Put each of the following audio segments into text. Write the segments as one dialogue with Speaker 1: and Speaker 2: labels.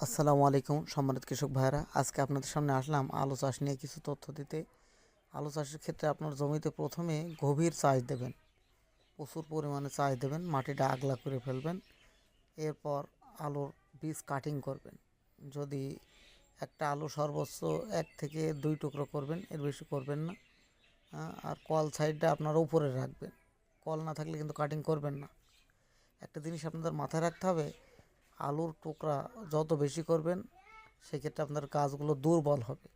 Speaker 1: আসসালামু আলাইকুম সম্মানিত কৃষক ভাইরা, আজকে আপনাদের সামনে আসলাম আলু চাষ নিয়ে কিছু তথ্য দিতে। আলু চাষের ক্ষেত্রে আপনার জমিতে প্রথমে গভীর চাষ দেবেন, প্রচুর পরিমাণে চাষ দেবেন, মাটিটা আগলা করে ফেলবেন। এরপর আলুর বীজ কাটিং করবেন। যদি একটা আলু সর্বোচ্চ 1 থেকে 2 টুকরো করবেন, এর বেশি করবেন না। আর কল সাইডটা আপনার উপরে রাখবেন, কল না থাকলে কিন্তু কাটিং করবেন না। একটা জিনিস আপনাদের মাথায় রাখতে হবে, আলুর টুকরা যত বেশি করবেন সেক্ষেত্রে আপনার গাছগুলো দুর্বল হবে।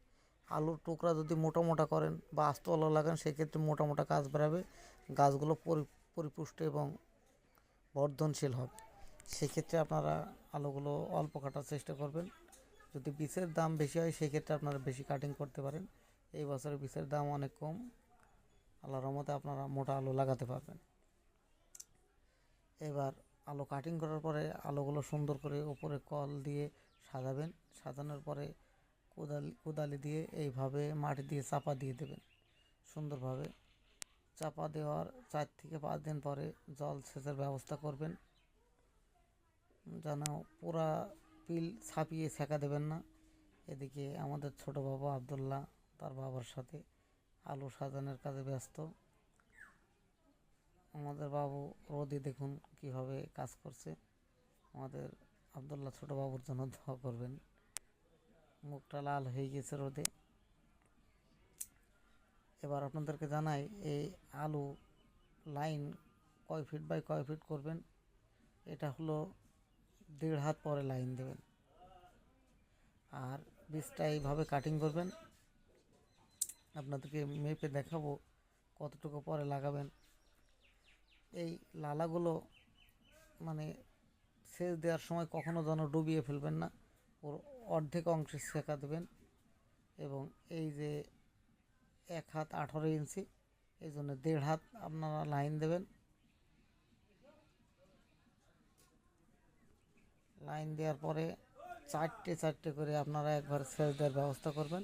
Speaker 1: আলুর টুকরা যদি মোটা মোটা করেন বা আস্তওয়ালা লাগান সেক্ষেত্রে মোটা মোটা গাছ বেরাবে, গাছগুলো পরিপুষ্ট এবং বর্ধনশীল হবে। সেক্ষেত্রে আপনারা আলুগুলো অল্প কাটার চেষ্টা করবেন। যদি বীজের দাম বেশি হয় সেক্ষেত্রে আপনারা বেশি কাটিং করতে পারেন। এই বছরে বীজের দাম অনেক কম, আল্লাহর রহমতে আপনারা মোটা আলু লাগাতে পারবেন। এবার আলু কাটিং করার পরে আলুগুলো সুন্দর করে উপরে কল দিয়ে সাজাবেন। সাজানোর পরে কোদালি দিয়ে এইভাবে মাটি দিয়ে চাপা দিয়ে দেবেন সুন্দরভাবে। চাপা দেওয়ার 4 থেকে 5 দিন পরে জল সেচের ব্যবস্থা করবেন, যেন পুরা পিল ছাপিয়ে ছেঁকা দেবেন না। এদিকে আমাদের ছোট বাবা আবদুল্লাহ তার বাবার সাথে আলু সাজানোর কাজে ব্যস্ত। আমাদের বাবু রোদে দেখুন কিভাবে কাজ করছে। আমাদের আবদুল্লাহ ছোট বাবুর জন্য দোয়া করবেন, মুখটা লাল হয়ে গেছে রোদে। এবার আপনাদেরকে জানাই, এই আলু লাইন কয় ফিট বাই কয় ফিট করবেন। এটা হলো 1.5 হাত পরে লাইন দেবেন। আর বীজটা এইভাবে কাটিং করবেন। আপনাদেরকে মেপে দেখাবো কতটুকু পরে লাগাবেন। এই লালাগুলো মানে সেচ দেওয়ার সময় কখনো যেন ডুবিয়ে ফেলবেন না, ওর অর্ধেক অংশে সেঁকা দেবেন। এবং এই যে 1 হাত 18 ইঞ্চি, এই জন্য 1.5 হাত আপনারা লাইন দেবেন। লাইন দেওয়ার পরে 4টে করে আপনারা একবার সেচ দেওয়ার ব্যবস্থা করবেন।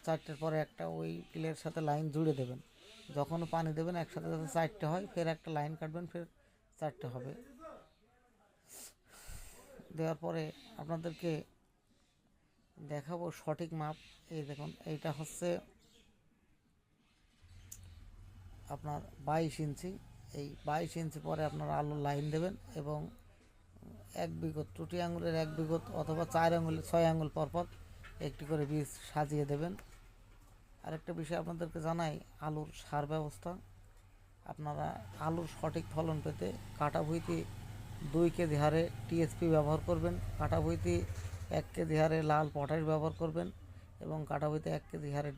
Speaker 1: 4টের পরে একটা ওই পিলের সাথে লাইন জুড়ে দেবেন। যখন পানি দেবেন একসাথে যাতে 4টে হয়, ফের একটা লাইন কাটবেন, ফের 4টে হবে। দেওয়ার পরে আপনাদেরকে দেখাবো সঠিক মাপ। এই দেখুন, এইটা হচ্ছে আপনার 22 ইঞ্চি। এই 22 ইঞ্চি পরে আপনারা আলুর লাইন দেবেন এবং 1 বিঘত টুটি আঙুলের 1 বিঘত অথবা 6 আঙুল পরপর একটি করে বীজ সাজিয়ে দেবেন। আরেকটা বিষয় আপনাদেরকে জানাই, আলুর সার ব্যবস্থা। আপনারা আলুর সঠিক ফলন পেতে কাটা ভুঁইতে 2 কেজি হারে টিএসপি ব্যবহার করবেন, কাটা ভুঁইতে 1 কেজি হারে লাল পটাশ ব্যবহার করবেন এবং কাটা ভুঁইতে 1 কেজি হারে